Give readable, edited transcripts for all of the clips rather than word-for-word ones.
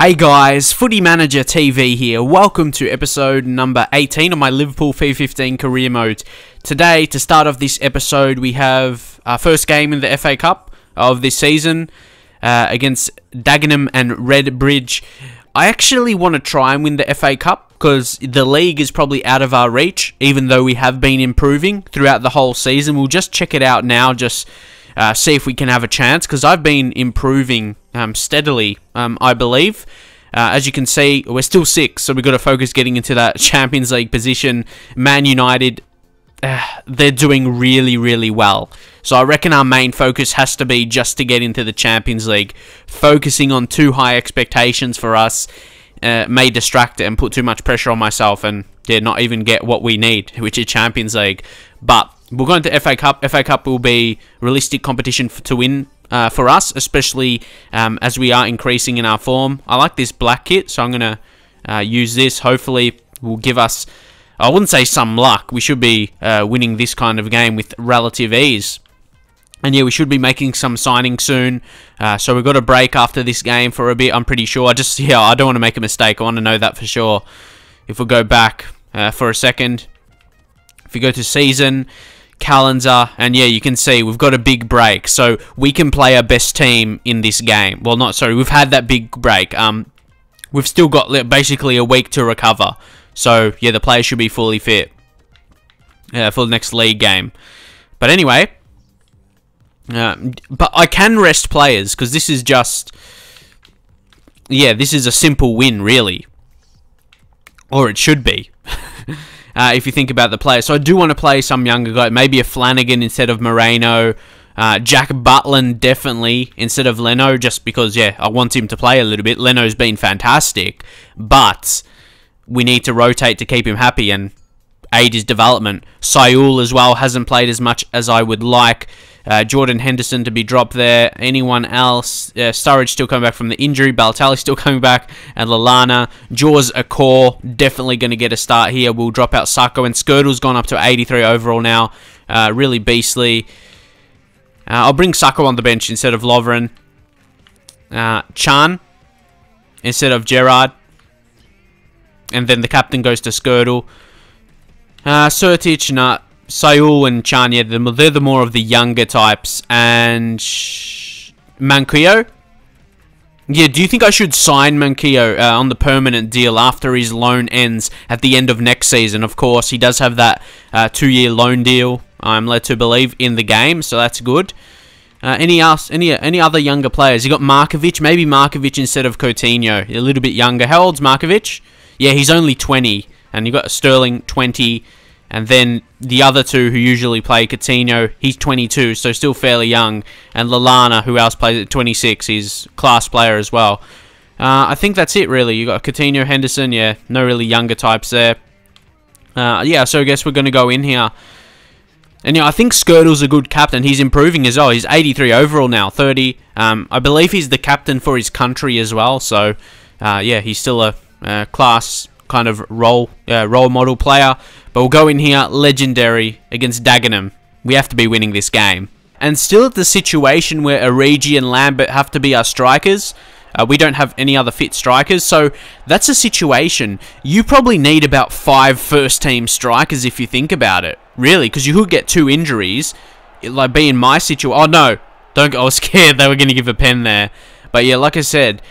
Hey guys, Footy Manager TV here. Welcome to episode number 18 of my Liverpool FIFA 15 Career Mode. Today, to start off this episode, we have our first game in the FA Cup of this season against Dagenham and Redbridge. I actually want to try and win the FA Cup because the league is probably out of our reach, even though we have been improving throughout the whole season. We'll just check it out now, just see if we can have a chance, because I've been improving steadily, I believe. As you can see, we're still 6, so we've got to focus getting into that Champions League position. Man United, they're doing really, really well. So I reckon our main focus has to be just to get into the Champions League. Focusing on too high expectations for us may distract and put too much pressure on myself and not even get what we need, which is Champions League. But we'll go into FA Cup. FA Cup will be realistic competition to win for us, especially as we are increasing in our form. I like this black kit, so I'm going to use this. Hopefully, will give us, I wouldn't say some luck. We should be winning this kind of game with relative ease. And yeah, we should be making some signings soon. So we've got a break after this game for a bit, I'm pretty sure. I don't want to make a mistake. I want to know that for sure. If we go back for a second, if we go to season, calendar, and yeah, you can see we've got a big break. So we can play our best team in this game. Well, we've had that big break. We've still got basically a week to recover. So yeah, the players should be fully fit for the next league game. But anyway, but I can rest players because this is just, this is a simple win, really. Or it should be. If you think about the players. So I do want to play some younger guy. Maybe a Flanagan instead of Moreno. Jack Butland definitely instead of Leno. Just because, I want him to play a little bit. Leno's been fantastic. But we need to rotate to keep him happy and aid his development. Saul as well hasn't played as much as I would like. Jordan Henderson to be dropped there. Anyone else? Sturridge still coming back from the injury. Balotelli still coming back. And Lallana. Jaws Akor definitely going to get a start here. We'll drop out Sacco. And Skirtle's gone up to 83 overall now. Really beastly. I'll bring Sacco on the bench instead of Lovren. Chan instead of Gerrard. And then the captain goes to Skirtle. Surtic, Saul and Chan, they're the more of the younger types. And Manquillo? Yeah, do you think I should sign Manquillo on the permanent deal after his loan ends at the end of next season? Of course, he does have that 2-year loan deal, I'm led to believe, in the game, so that's good. Any other younger players? You got Markovic, maybe Markovic instead of Coutinho, a little bit younger. How old's Markovic? Yeah, he's only 20, and you got Sterling 20. And then the other two who usually play, Coutinho, he's 22, so still fairly young. And Lallana, who else plays at 26, he's a class player as well. I think that's it, really. You got Coutinho, Henderson, no really younger types there. So I guess we're going to go in here. And I think Skirtle's a good captain. He's improving as well. He's 83 overall now, 30. I believe he's the captain for his country as well. So, he's still a class kind of role model player. But we'll go in here, legendary, against Dagenham. We have to be winning this game. And still at the situation where Origi and Lambert have to be our strikers. We don't have any other fit strikers, so that's a situation. You probably need about 5 first-team strikers if you think about it. Really, because you could get 2 injuries. Like, be in my situation. Oh, no. I was scared they were going to give a pen there. But yeah, like I said,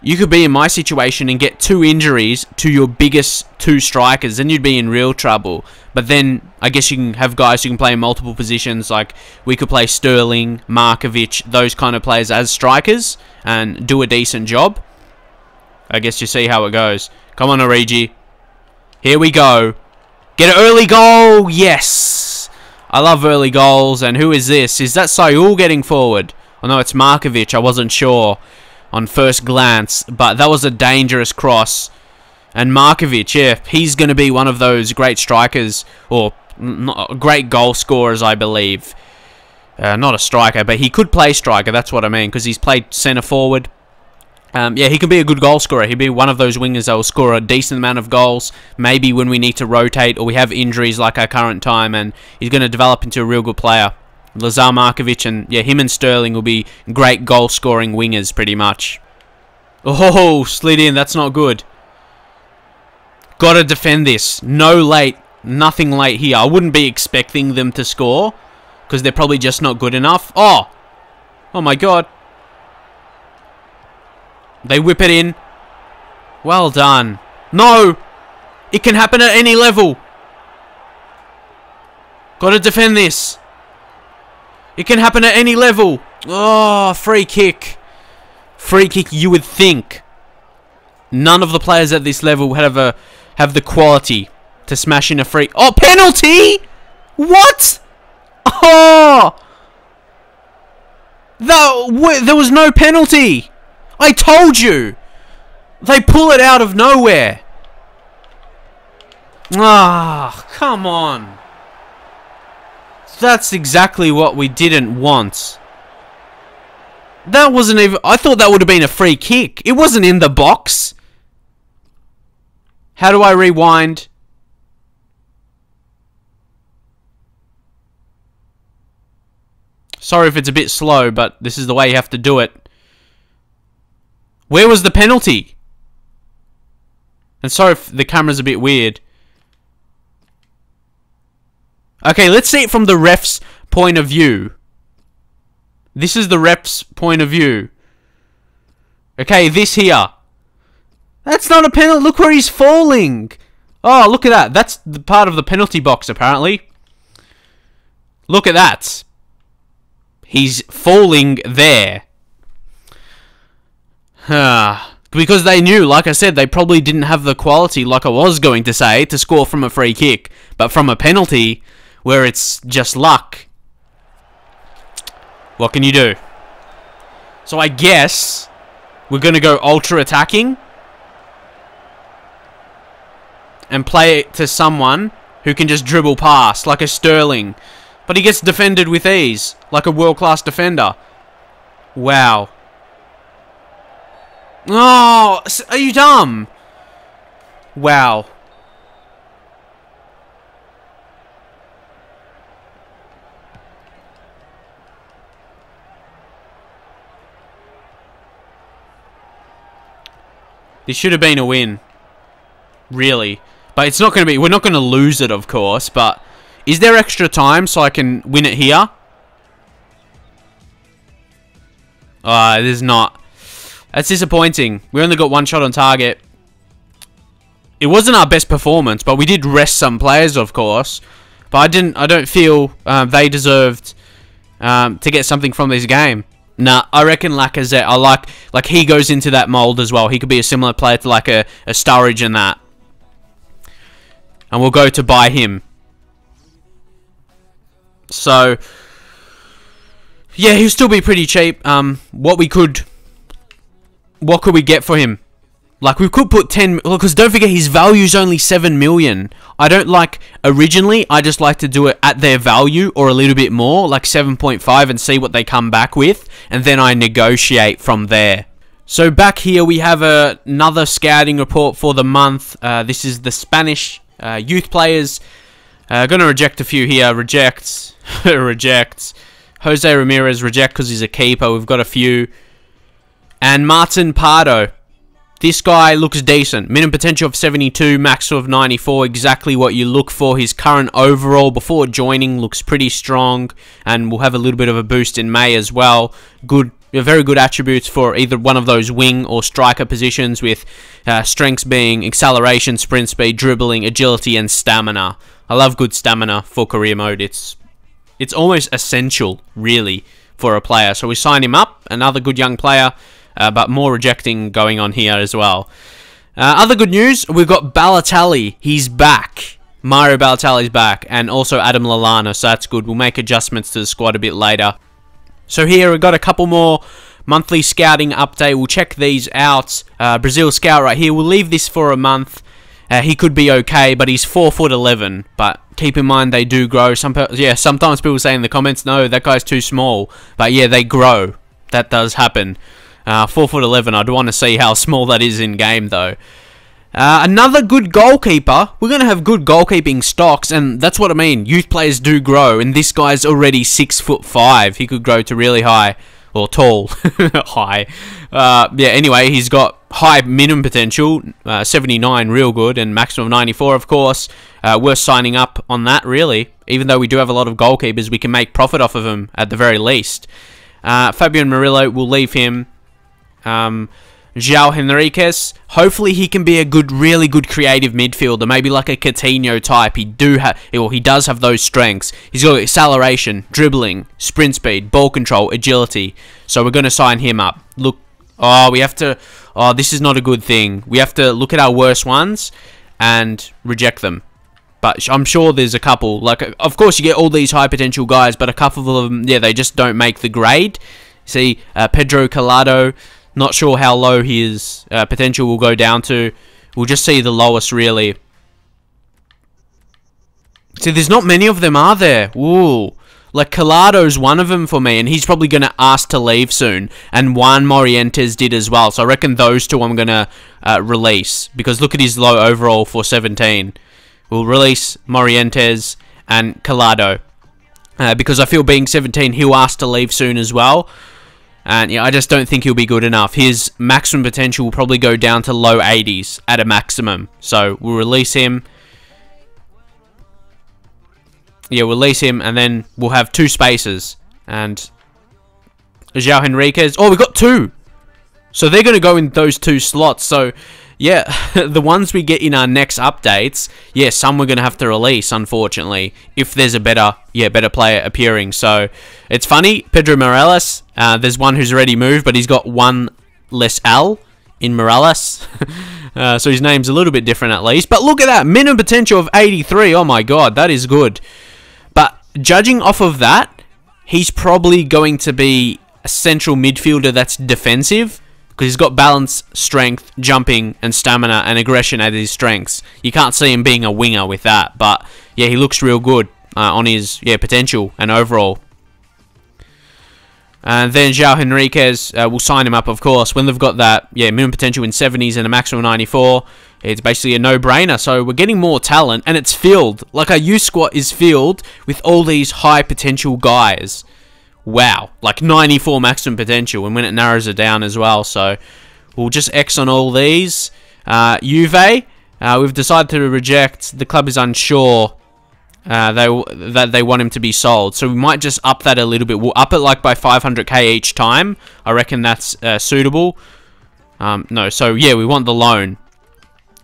you could be in my situation and get 2 injuries to your biggest 2 strikers. Then you'd be in real trouble. But then, I guess you can have guys who can play in multiple positions. Like, we could play Sterling, Markovic, those kind of players as strikers. And do a decent job. I guess you see how it goes. Come on, Origi. Here we go. Get an early goal. Yes. I love early goals. And who is this? Is that Saul getting forward? Oh, no, it's Markovic. I wasn't sure on first glance, but that was a dangerous cross. And Markovic, he's going to be one of those great strikers, or great goal scorers, I believe. Not a striker, but he could play striker, that's what I mean, because he's played centre forward. He can be a good goal scorer. He'll be one of those wingers that will score a decent amount of goals, maybe when we need to rotate or we have injuries like our current time, and he's going to develop into a real good player. Lazar Markovic and him and Sterling will be great goal-scoring wingers, pretty much. Oh, slid in. That's not good. Gotta defend this. No late. Nothing late here. I wouldn't be expecting them to score, because they're probably just not good enough. Oh! Oh my god. They whip it in. Well done. No! It can happen at any level. Gotta defend this. It can happen at any level. Oh, free kick. Free kick, you would think. None of the players at this level have the quality to smash in a free... Oh, penalty! What? Oh! There was no penalty. I told you. They pull it out of nowhere. Ah, come on. That's exactly what we didn't want. That wasn't even... I thought that would have been a free kick. It wasn't in the box. How do I rewind? Sorry if it's a bit slow, but this is the way you have to do it. Where was the penalty? And sorry if the camera's a bit weird. Okay, let's see it from the ref's point of view. This is the ref's point of view. Okay, this here. That's not a penalty. Look where he's falling. Oh, look at that. That's the part of the penalty box, apparently. Look at that. He's falling there. Because they knew, like I said, they probably didn't have the quality, like I was going to say, to score from a free kick. But from a penalty, where it's just luck, what can you do? So I guess we're going to go ultra attacking and play it to someone who can just dribble past, like a Sterling. But he gets defended with ease, like a world-class defender. Wow. Oh, are you dumb? Wow. This should have been a win. Really. But it's not going to be... We're not going to lose it, of course, but... Is there extra time so I can win it here? There's not. That's disappointing. We only got one shot on target. It wasn't our best performance, but we did rest some players, of course. But I don't feel they deserved to get something from this game. Nah, I reckon Lacazette, I like he goes into that mold as well. He could be a similar player to like a Sturridge and that. And we'll go to buy him. So, yeah, he'll still be pretty cheap. What could we get for him? Like, we could put 10... Because don't forget, his value's only 7 million. I don't like... Originally, I just like to do it at their value or a little bit more, like 7.5, and see what they come back with. And then I negotiate from there. So, back here, we have another scouting report for the month. This is the Spanish youth players. Gonna reject a few here. Rejects. Rejects. Jose Ramirez, reject because he's a keeper. We've got a few. And Martin Pardo. This guy looks decent. Minimum potential of 72, max of 94. Exactly what you look for. His current overall before joining looks pretty strong. And we'll have a little bit of a boost in May as well. Good, very good attributes for either one of those wing or striker positions, with strengths being acceleration, sprint speed, dribbling, agility, and stamina. I love good stamina for career mode. It's almost essential, really, for a player. So we sign him up. Another good young player. But more rejecting going on here as well. Other good news, we've got Balotelli. He's back. Mario Balotelli's back. And also Adam Lallana, so that's good. We'll make adjustments to the squad a bit later. So here we've got a couple more monthly scouting update. We'll check these out. Brazil scout right here. We'll leave this for a month. He could be okay, but he's 4'11". But keep in mind, they do grow. Sometimes people say in the comments, no, that guy's too small. But yeah, they grow. That does happen. 4'11". I'd want to see how small that is in game, though. Another good goalkeeper. We're going to have good goalkeeping stocks, and that's what I mean. Youth players do grow, and this guy's already 6'5". He could grow to really high, or tall. High. Yeah, anyway, he's got high minimum potential, 79 real good, and maximum 94 of course. Worth signing up on that really. Even though we do have a lot of goalkeepers, we can make profit off of them at the very least. Fabian Murillo, we'll leave him. João Henriquez, hopefully he can be a really good creative midfielder, maybe like a Coutinho type. He does have those strengths. He's got acceleration, dribbling, sprint speed, ball control, agility. So we're going to sign him up. Look, this is not a good thing. We have to look at our worst ones and reject them. But I'm sure there's a couple. Like, of course, you get all these high potential guys, but a couple of them, yeah, they just don't make the grade. See, Pedro Collado, not sure how low his potential will go down to. We'll just see the lowest, really. See, there's not many of them, are there? Ooh. Like, Collado's one of them for me, and he's probably going to ask to leave soon. And Juan Morientes did as well. So I reckon those two I'm going to release. Because look at his low overall for 17. We'll release Morientes and Collado. Because I feel being 17, he'll ask to leave soon as well. And yeah, I just don't think he'll be good enough. His maximum potential will probably go down to low 80s at a maximum. So we'll release him. Yeah, we'll release him, and then we'll have 2 spaces. And João Henriquez. Oh, we got 2. So they're going to go in those 2 slots. So yeah, the ones we get in our next updates, yeah, some we're going to have to release, unfortunately, if there's a better player appearing. So it's funny, Pedro Morales, there's one who's already moved, but he's got 1 less L in Morales. So his name's a little bit different at least. But look at that, minimum potential of 83. Oh my god, that is good. But judging off of that, he's probably going to be a central midfielder that's defensive. Because he's got balance, strength, jumping, and stamina, and aggression as his strengths. You can't see him being a winger with that. But yeah, he looks real good on his potential and overall. And then João Henriquez, we'll sign him up, of course. When they've got that minimum potential in 70s and a maximum 94, it's basically a no-brainer. So we're getting more talent, and it's filled. Like, our youth squad is filled with all these high potential guys. Wow, like 94 maximum potential, and when it narrows it down as well. So we'll just X on all these. Juve, we've decided to reject. The club is unsure that they want him to be sold, so we might just up that a little bit. We'll up it like by 500k each time. I reckon that's suitable. No, so yeah, we want the loan.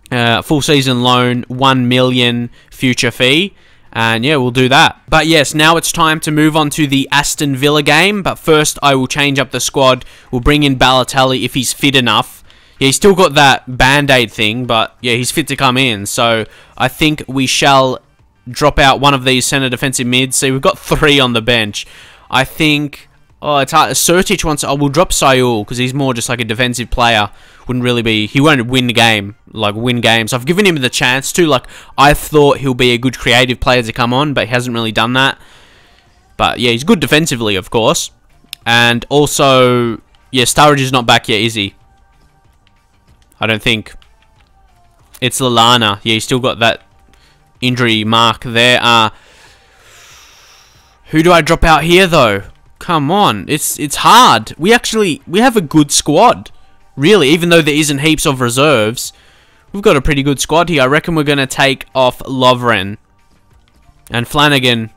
Full season loan, 1 million future fee. And yeah, we'll do that. But yes, now it's time to move on to the Aston Villa game. But first, I will change up the squad. We'll bring in Balotelli if he's fit enough. Yeah, he's still got that band-aid thing, but yeah, he's fit to come in. So I think we shall drop out one of these centre defensive mids. See, we've got 3 on the bench. I think... Oh, it's hard. Surtic wants... Oh, we'll drop Sayul, because he's more just like a defensive player. Wouldn't really be... He won't win the game. Like, win games. I've given him the chance to. Like, I thought he'll be a good creative player to come on, but he hasn't really done that. But, yeah, he's good defensively, of course. And also... Yeah, Sturridge is not back yet, is he? I don't think. It's Lallana. Yeah, he's still got that injury mark there. Who do I drop out here, though? Come on, it's hard. We have a good squad, really, even though there isn't heaps of reserves. We've got a pretty good squad here. I reckon we're going to take off Lovren. And Flanagan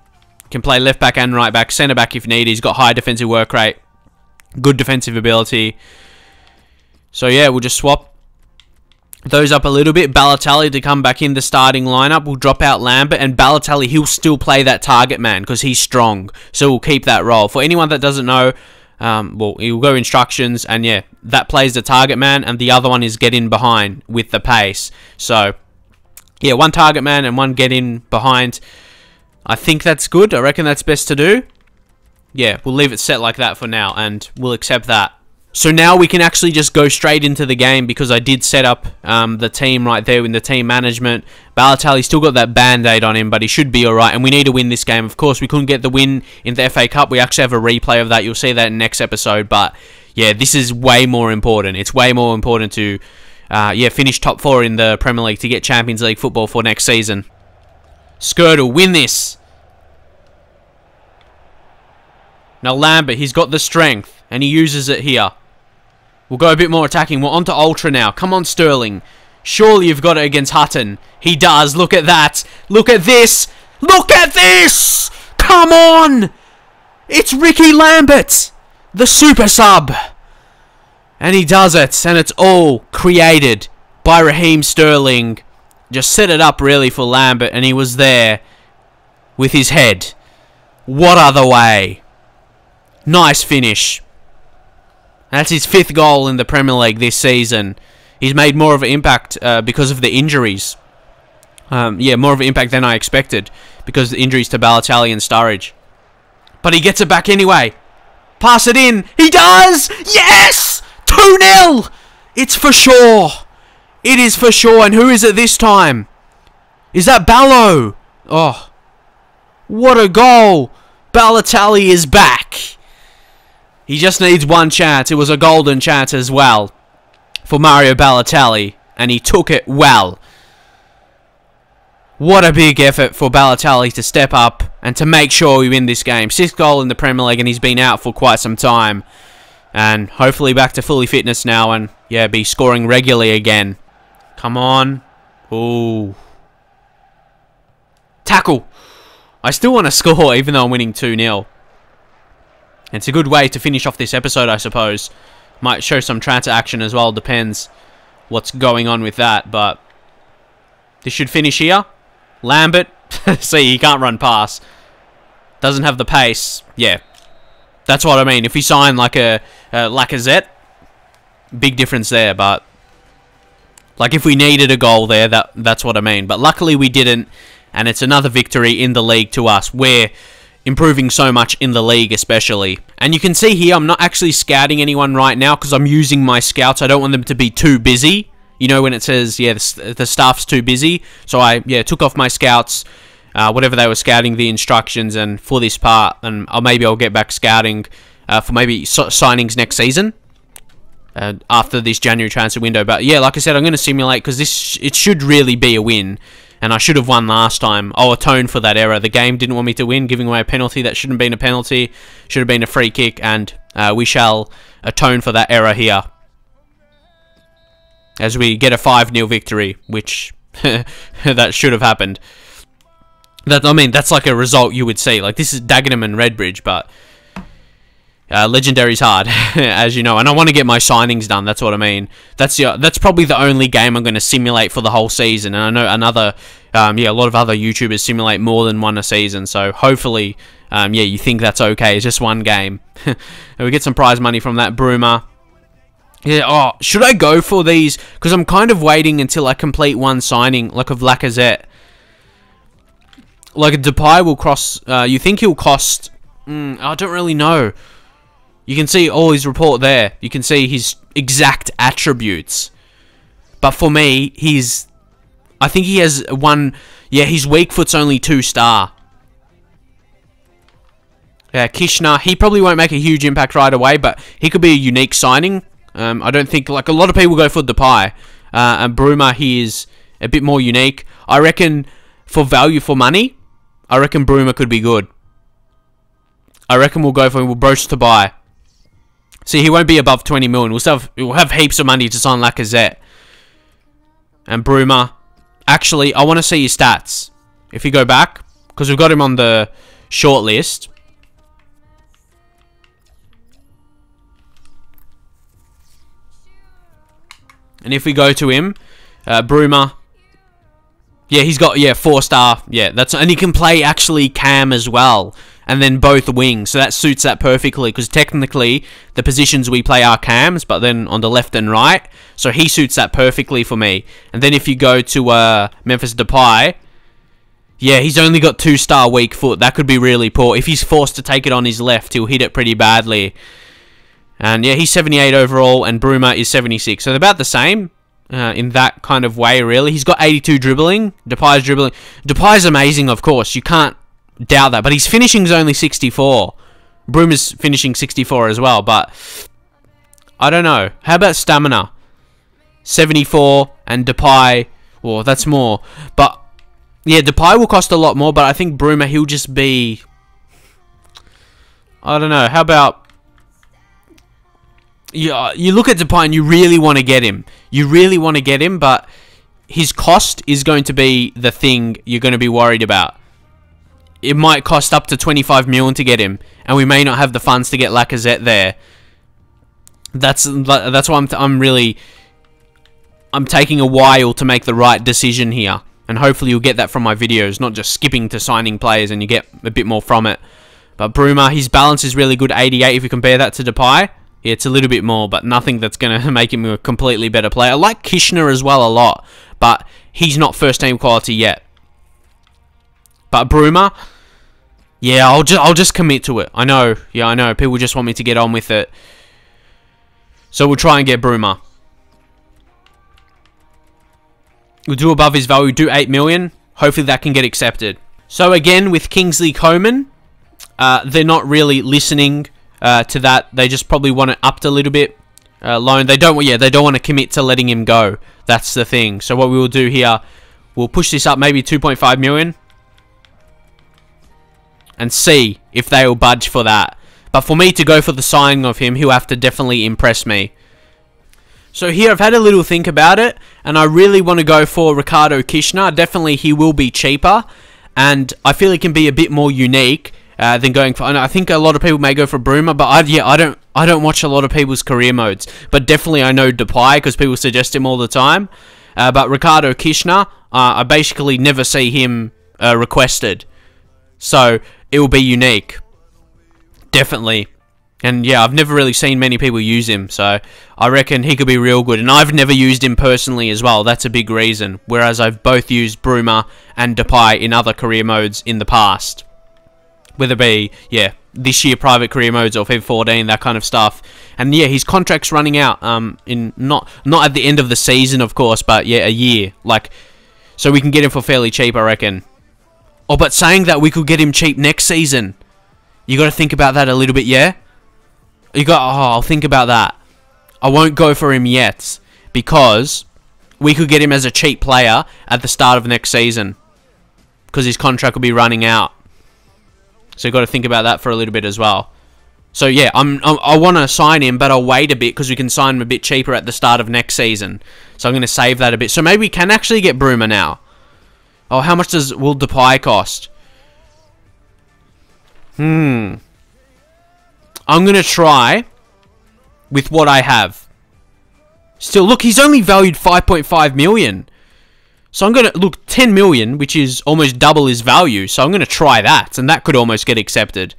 can play left back and right back, centre back if needed. He's got high defensive work rate, good defensive ability. So yeah, we'll just swap those up a little bit. Balotelli to come back in the starting lineup. We'll drop out Lambert, and Balotelli, he'll still play that target man because he's strong. So we'll keep that role. For anyone that doesn't know, well, he'll go instructions, and yeah, that plays the target man, and the other one is get in behind with the pace. So yeah, 1 target man and 1 get in behind. I think that's good. I reckon that's best to do. Yeah, we'll leave it set like that for now, and we'll accept that. So now we can actually just go straight into the game because I did set up the team right there in the team management. Balotelli still got that band-aid on him, but he should be alright, and we need to win this game. Of course, we couldn't get the win in the FA Cup. We actually have a replay of that. You'll see that in next episode, but yeah, this is way more important. It's way more important to finish top 4 in the Premier League to get Champions League football for next season. Skirtle, win this! Now Lambert, he's got the strength, and he uses it here. We'll go a bit more attacking. We're on to Ultra now. Come on, Sterling. Surely you've got it against Hutton. He does. Look at that. Look at this. Look at this. Come on. It's Ricky Lambert, the super sub. And he does it. And it's all created by Raheem Sterling. Just set it up really for Lambert. And he was there with his head. What other way? Nice finish. That's his 5th goal in the Premier League this season. He's made more of an impact because of the injuries. Yeah, more of an impact than I expected because of the injuries to Balotelli and Sturridge. But he gets it back anyway. Pass it in. He does! Yes! 2-0! It's for sure. It is for sure. And who is it this time? Is that Ballo? Oh. What a goal. Balotelli is back. He just needs one chance. It was a golden chance as well for Mario Balotelli. And he took it well. What a big effort for Balotelli to step up and to make sure we win this game. 6th goal in the Premier League and he's been out for quite some time. And hopefully back to fully fitness now and, yeah, be scoring regularly again. Come on. Ooh. Tackle. I still want to score even though I'm winning 2-0. It's a good way to finish off this episode, I suppose. Might show some transfer action as well. Depends what's going on with that. But this should finish here. Lambert. See, he can't run past. Doesn't have the pace. Yeah. That's what I mean. If we sign like a Lacazette, big difference there. But like if we needed a goal there, that's what I mean. But luckily we didn't. And it's another victory in the league to us. We're improving so much in the league especially. And you can see here I'm not actually scouting anyone right now because I'm using my scouts. I don't want them to be too busy. You know when it says, yeah, the staff's too busy. So I, yeah, took off my scouts, whatever they were scouting, the instructions, and for this part. And maybe I'll get back scouting for maybe signings next season. After this January transfer window. But yeah, like I said, I'm going to simulate because it should really be a win. And I should have won last time. I'll atone for that error. The game didn't want me to win, giving away a penalty that shouldn't have been a penalty. Should have been a free kick. And we shall atone for that error here. As we get a 5-0 victory, which that should have happened. I mean, that's like a result you would see. Like, this is Dagenham and Redbridge, but Legendary's hard, as you know. And I want to get my signings done, that's what I mean. That's probably the only game I'm going to simulate for the whole season. And I know a lot of other YouTubers simulate more than one a season. So, hopefully, yeah, you think that's okay. It's just one game. And we get some prize money from that. Bruma. Yeah, oh, should I go for these? Because I'm kind of waiting until I complete one signing, like of Lacazette. Like, a Depay will cross... you think he'll cost... I don't really know. You can see all his report there. You can see his exact attributes. But for me, I think he has one... Yeah, his weak foot's only 2-star. Yeah, Kishner, he probably won't make a huge impact right away, but he could be a unique signing. I don't think... Like, a lot of people go for Depay. And Bruma, he is a bit more unique. I reckon, for value for money, I reckon Bruma could be good. I reckon we'll go for him. We'll broach to buy. See, he won't be above 20 million. We'll have heaps of money to sign Lacazette. And Bruma. Actually, I want to see his stats. If you go back, because we've got him on the short list. And if we go to him, Bruma. Yeah, he's got, 4-star. Yeah, and he can play actually cam as well. And then both wings. So that suits that perfectly. Because technically, the positions we play are cams. But then on the left and right. So he suits that perfectly for me. And then if you go to Memphis Depay. Yeah, he's only got 2-star weak foot. That could be really poor. If he's forced to take it on his left, he'll hit it pretty badly. And yeah, he's 78 overall. And Bruma is 76. So they're about the same. In that kind of way, really. He's got 82 dribbling. Depay's dribbling. Depay's amazing, of course. You can't doubt that. But his finishing's only 64. Bruma's finishing 64 as well. But I don't know. How about stamina? 74 and Depay. Well, that's more. But yeah, Depay will cost a lot more. But I think Bruma, he'll just be... I don't know. How about... you look at Depay and you really want to get him. You really want to get him, but his cost is going to be the thing you're going to be worried about. It might cost up to 25 million to get him, and we may not have the funds to get Lacazette there. That's why I'm taking a while to make the right decision here, and hopefully you'll get that from my videos, not just skipping to signing players and you get a bit more from it. But Bruma, his balance is really good, 88 if you compare that to Depay. Yeah, it's a little bit more, but nothing that's going to make him a completely better player. I like Kishner as well a lot, but he's not first team quality yet. But Bruma, yeah, I'll just commit to it. I know, yeah, I know. People just want me to get on with it. So we'll try and get Bruma. We'll do above his value, do 8 million. Hopefully that can get accepted. So again, with Kingsley Coman, they're not really listening to that. They just probably want it upped a little bit. Loan. They don't want to commit to letting him go. That's the thing. So what we will do here, we'll push this up maybe 2.5 million. And see if they will budge for that. But for me to go for the signing of him, he'll have to definitely impress me. So here, I've had a little think about it, and I really want to go for Ricardo Kishner. Definitely, he will be cheaper, and I feel he can be a bit more unique than going for. I think a lot of people may go for Bruma, but I don't watch a lot of people's career modes. But definitely, I know Depay because people suggest him all the time. But Ricardo Kishner, I basically never see him requested, so it will be unique. Definitely. And yeah, I've never really seen many people use him, so I reckon he could be real good. And I've never used him personally as well. That's a big reason. Whereas I've both used Bruma and Depay in other career modes in the past. Whether it be, yeah, this year private career modes or FIFA 14, that kind of stuff. And yeah, his contract's running out in not at the end of the season, of course, but yeah, a year. Like, so we can get him for fairly cheap, I reckon. Oh, but saying that, we could get him cheap next season. You got to think about that a little bit, yeah? I'll think about that. I won't go for him yet, because we could get him as a cheap player at the start of next season, because his contract will be running out. So you got to think about that for a little bit as well. So yeah, I want to sign him, but I'll wait a bit because we can sign him a bit cheaper at the start of next season. So I'm going to save that a bit. So maybe we can actually get Bruma now. Oh, how much will Depay cost? I'm going to try with what I have. Still, look, he's only valued 5.5 million. So I'm going to, look, 10 million, which is almost double his value. So I'm going to try that, and that could almost get accepted.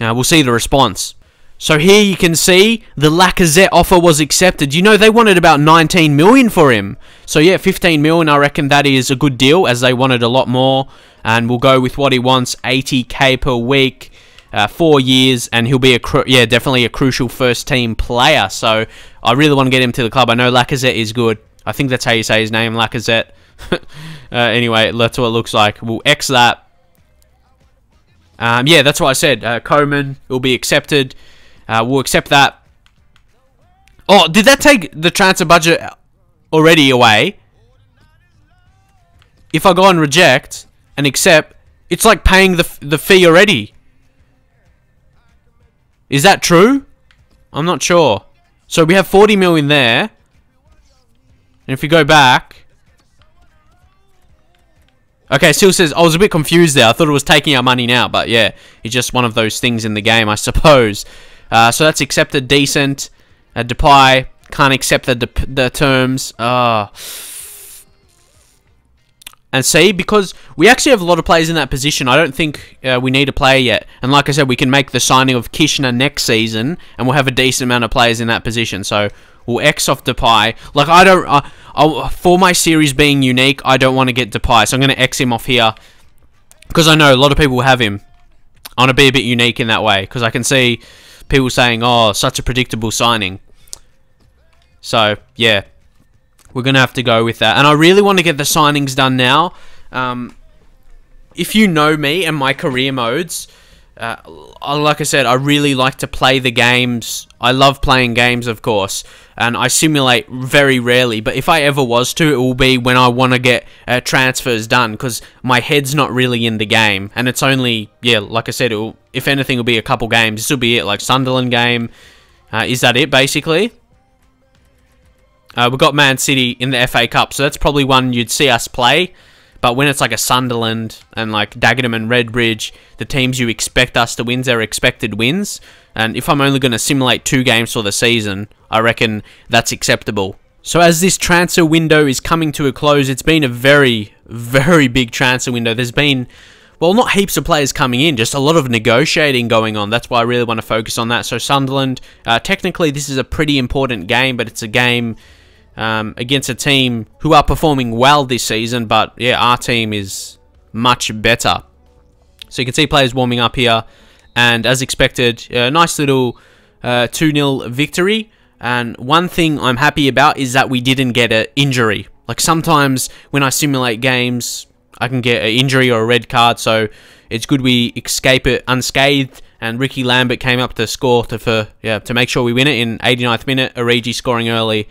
We'll see the response. So here you can see the Lacazette offer was accepted. You know, they wanted about 19 million for him. So yeah, 15 million, I reckon that is a good deal, as they wanted a lot more. And we'll go with what he wants, 80k per week, 4 years, and he'll be definitely a crucial first team player. So I really want to get him to the club. I know Lacazette is good. I think that's how you say his name, Lacazette. Anyway, that's what it looks like. We'll X that. Yeah, that's what I said. Coman will be accepted. We'll accept that. Oh, did that take the transfer budget already away? If I go and reject and accept, it's like paying the fee already. Is that true? I'm not sure. So we have 40 million there. And if we go back... Okay, it still says... I was a bit confused there. I thought it was taking our money now. But yeah, it's just one of those things in the game, I suppose. So that's accepted, decent. Depay, can't accept the terms. And see, because we actually have a lot of players in that position, I don't think we need a player yet. And like I said, we can make the signing of Kishner next season, and we'll have a decent amount of players in that position. So we'll X off Depay. Like, I don't... for my series being unique, I don't want to get Depay. So I'm going to X him off here, because I know a lot of people will have him. I want to be a bit unique in that way, because I can see people saying, oh, such a predictable signing. So, yeah. We're going to have to go with that. And I really want to get the signings done now. If you know me and my career modes, like I said, I really like to play the games. I love playing games, of course. And I simulate very rarely. But if I ever was to, it will be when I want to get transfers done. Because my head's not really in the game. And it's only, yeah, like I said, if anything, it'll be a couple games. This will be it, like Sunderland game. Is that it, basically? We've got Man City in the FA Cup, so that's probably one you'd see us play. But when it's like a Sunderland and like Dagenham and Redbridge, the teams you expect us to win, they're expected wins. And if I'm only going to simulate 2 games for the season, I reckon that's acceptable. So as this transfer window is coming to a close, it's been a very, very big transfer window. There's been, well, not heaps of players coming in, just a lot of negotiating going on. That's why I really want to focus on that. So Sunderland, technically this is a pretty important game, but it's a game against a team who are performing well this season. But yeah, our team is much better. So you can see players warming up here. And as expected, a nice little 2-0 victory. And one thing I'm happy about is that we didn't get an injury. Like sometimes when I simulate games, I can get an injury or a red card. So it's good we escape it unscathed. And Ricky Lambert came up to score to make sure we win it in 89th minute. Origi scoring early.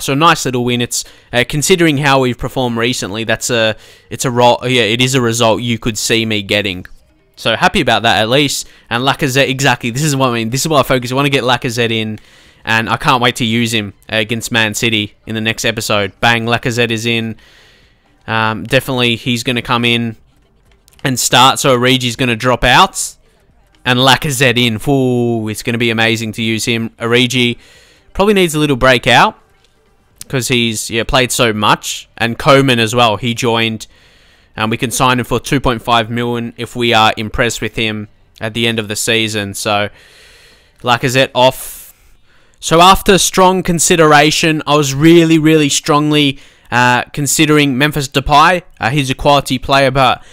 So a nice little win. It's considering how we've performed recently. It is a result you could see me getting. So happy about that at least. And Lacazette, exactly. This is what I mean. This is what I focus. I want to get Lacazette in, and I can't wait to use him against Man City in the next episode. Bang, Lacazette is in. Definitely, he's going to come in and start. So Origi's going to drop out, and Lacazette in. Ooh, it's going to be amazing to use him. Origi probably needs a little breakout because he's played so much, and Koeman as well. He joined. And we can sign him for 2.5 million if we are impressed with him at the end of the season. So, Lacazette off. So, after strong consideration, I was really, really strongly considering Memphis Depay. He's a quality player, but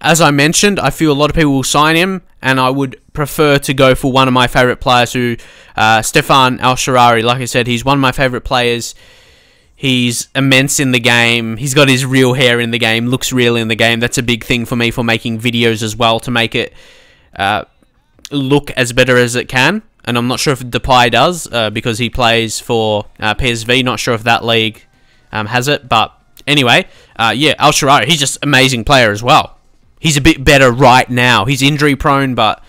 as I mentioned, I feel a lot of people will sign him, and I would prefer to go for one of my favourite players, Stefan Al-Sharari. Like I said, he's one of my favourite players. He's immense in the game. He's got his real hair in the game. Looks real in the game. That's a big thing for me for making videos as well, to make it look as better as it can. And I'm not sure if Depay does because he plays for PSV. Not sure if that league has it. But anyway, yeah, Al-Sharari, he's just an amazing player as well. He's a bit better right now. He's injury prone, but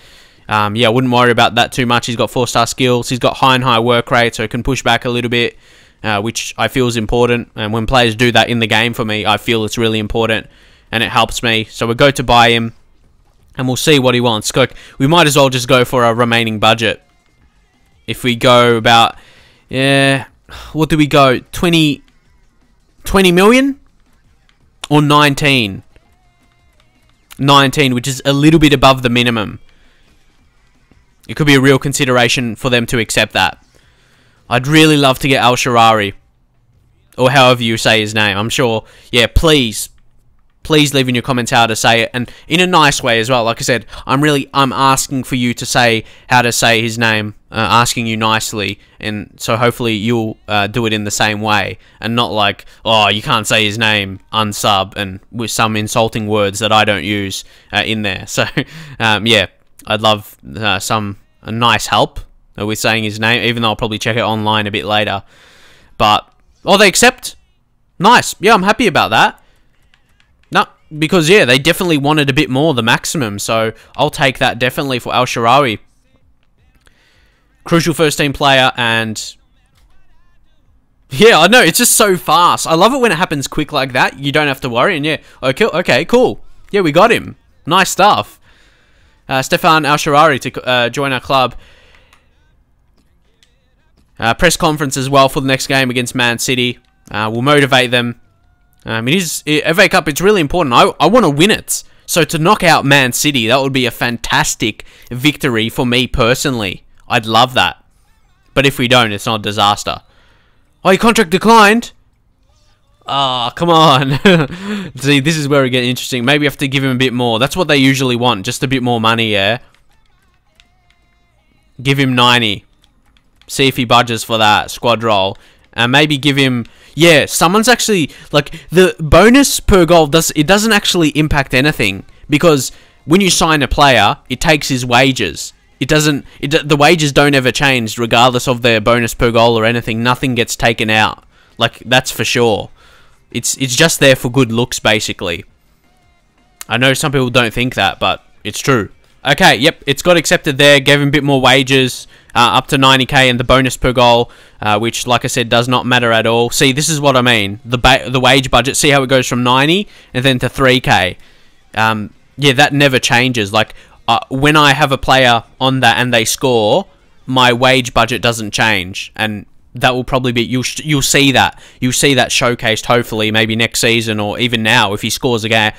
yeah, I wouldn't worry about that too much. He's got 4-star skills. He's got high work rate, so he can push back a little bit. Which I feel is important, and when players do that in the game for me, I feel it's really important, and it helps me. So we'll go to buy him, and we'll see what he wants. We might as well just go for our remaining budget. If we go about, what do we go, 20 million? Or 19? 19, which is a little bit above the minimum. It could be a real consideration for them to accept that. I'd really love to get Al-Sharari, or however you say his name. I'm sure, yeah, please leave in your comments how to say it, and in a nice way as well. Like I said, I'm asking for you to say how to say his name, asking you nicely, and so hopefully you'll do it in the same way, and not like, oh, you can't say his name, unsub, and with some insulting words that I don't use in there. So, yeah, I'd love some nice help with saying his name, even though I'll probably check it online a bit later. But, oh, they accept? Nice. Yeah, I'm happy about that. No, because, yeah, they definitely wanted a bit more, the maximum. So, I'll take that definitely for Al-Sharari. Crucial first-team player, and yeah, I know, it's just so fast. I love it when it happens quick like that. You don't have to worry, and yeah, okay, cool. Yeah, we got him. Nice stuff. Stefan Al-Sharari to join our club. Press conference as well for the next game against Man City. We'll motivate them. It is FA Cup. It's really important. I want to win it. So to knock out Man City, that would be a fantastic victory for me personally. I'd love that. But if we don't, it's not a disaster. Oh, your contract declined? Ah, oh, come on. See, this is where it gets interesting. Maybe I have to give him a bit more. That's what they usually want. Just a bit more money, yeah? Give him 90. See if he budges for that squad role. And maybe give him... Yeah, someone's actually... Like, the bonus per goal, doesn't actually impact anything. Because when you sign a player, it takes his wages. The wages don't ever change regardless of their bonus per goal or anything. Nothing gets taken out. Like, that's for sure. It's just there for good looks, basically. I know some people don't think that, but it's true. Okay, yep, it's got accepted there. Gave him a bit more wages, up to 90k, and the bonus per goal, which, like I said, does not matter at all. See, this is what I mean. The wage budget. See how it goes from 90 and then to 3k. Yeah, that never changes. Like when I have a player on that and they score, my wage budget doesn't change, and that will probably be you'll see that showcased hopefully maybe next season or even now if he scores a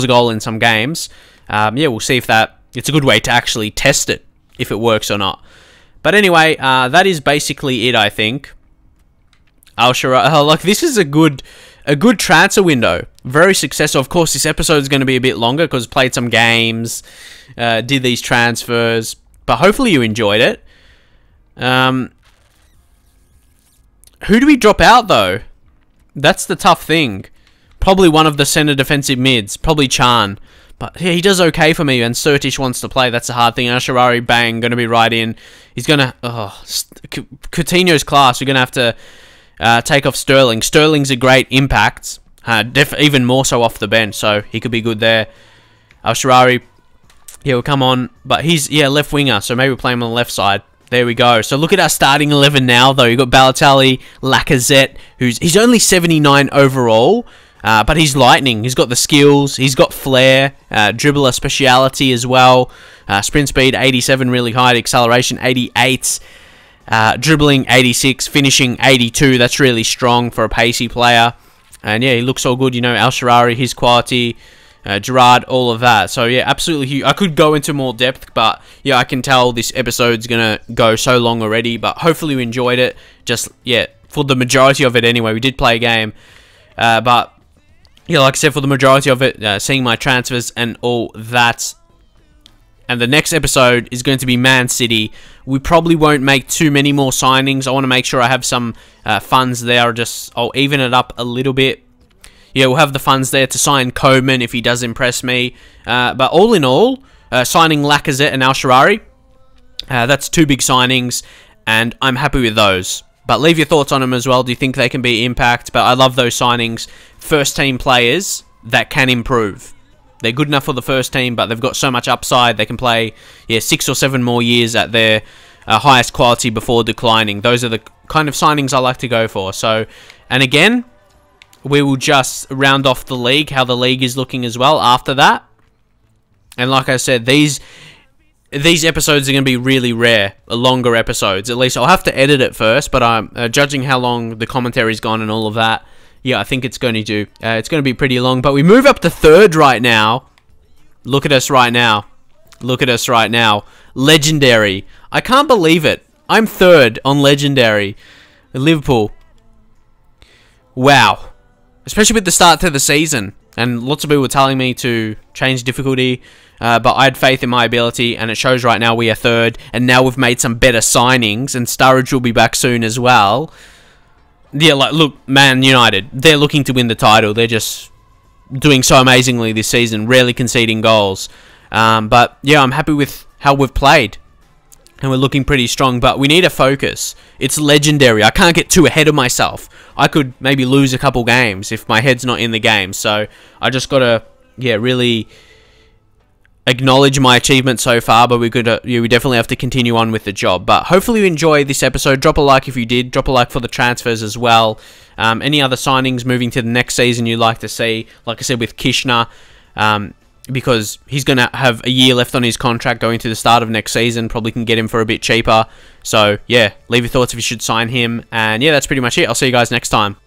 goal in some games. Yeah, we'll see if it's a good way to actually test it if it works or not. But anyway, that is basically it, I think. Like this is a good transfer window, very successful. Of course, this episode is going to be a bit longer because played some games, did these transfers, but hopefully you enjoyed it. Who do we drop out though? That's the tough thing. Probably one of the centre defensive mids, probably Chan. But yeah, he does okay for me, and Surtish wants to play. That's a hard thing. Asharari, bang, going to be right in. He's going to... Coutinho's class. We're going to have to take off Sterling. Sterling's a great impact. Even more so off the bench, so he could be good there. Asharari, yeah, will come on. But he's, yeah, left winger, so maybe we'll play him on the left side. There we go. So look at our starting 11 now, though. You've got Balotelli, Lacazette, he's only 79 overall. But he's lightning. He's got the skills. He's got flair, dribbler speciality as well. Sprint speed 87, really high. Acceleration 88. Dribbling 86. Finishing 82. That's really strong for a pacey player. And yeah, he looks all good. You know, Al Sharari, his quality. Gerard, all of that. So yeah, absolutely huge. I could go into more depth, but yeah, I can tell this episode's going to go so long already. But hopefully you enjoyed it. Just, yeah, for the majority of it anyway. We did play a game. But... yeah, like I said, for the majority of it, seeing my transfers and all that. And the next episode is going to be Man City. We probably won't make too many more signings. I want to make sure I have some funds there. I'll even it up a little bit. Yeah, we'll have the funds there to sign Coleman if he does impress me. But all in all, signing Lacazette and Al Sharari, that's two big signings, and I'm happy with those. But leave your thoughts on them as well. Do you think they can be impact? But I love those signings. First team players that can improve. They're good enough for the first team, but they've got so much upside. They can play 6 or 7 more years at their highest quality before declining. Those are the kind of signings I like to go for. So, and again, we will just round off the league, how the league is looking as well after that. And like I said, these episodes are going to be really rare, longer episodes. At least I'll have to edit it first, but I'm judging how long the commentary's gone and all of that. Yeah, I think it's going to be pretty long. But we move up to third right now. Look at us right now. Look at us right now. Legendary. I can't believe it. I'm third on Legendary. Liverpool. Wow. Especially with the start to the season. And lots of people were telling me to change difficulty. But I had faith in my ability, and it shows right now we are third. And now we've made some better signings, and Sturridge will be back soon as well. Yeah, like, look, Man United, they're looking to win the title. They're just doing so amazingly this season, rarely conceding goals. But, yeah, I'm happy with how we've played. And we're looking pretty strong, but we need a focus. It's Legendary. I can't get too ahead of myself. I could maybe lose a couple games if my head's not in the game. So, I just got to, yeah, really acknowledge my achievement so far, but we definitely have to continue on with the job. But hopefully you enjoy this episode. Drop a like if you did. Drop a like for the transfers as well. Any other signings moving to the next season you'd like to see, like I said with Kishner, because he's going to have a year left on his contract going to the start of next season. Probably can get him for a bit cheaper. So yeah, leave your thoughts if you should sign him. And yeah, that's pretty much it. I'll see you guys next time.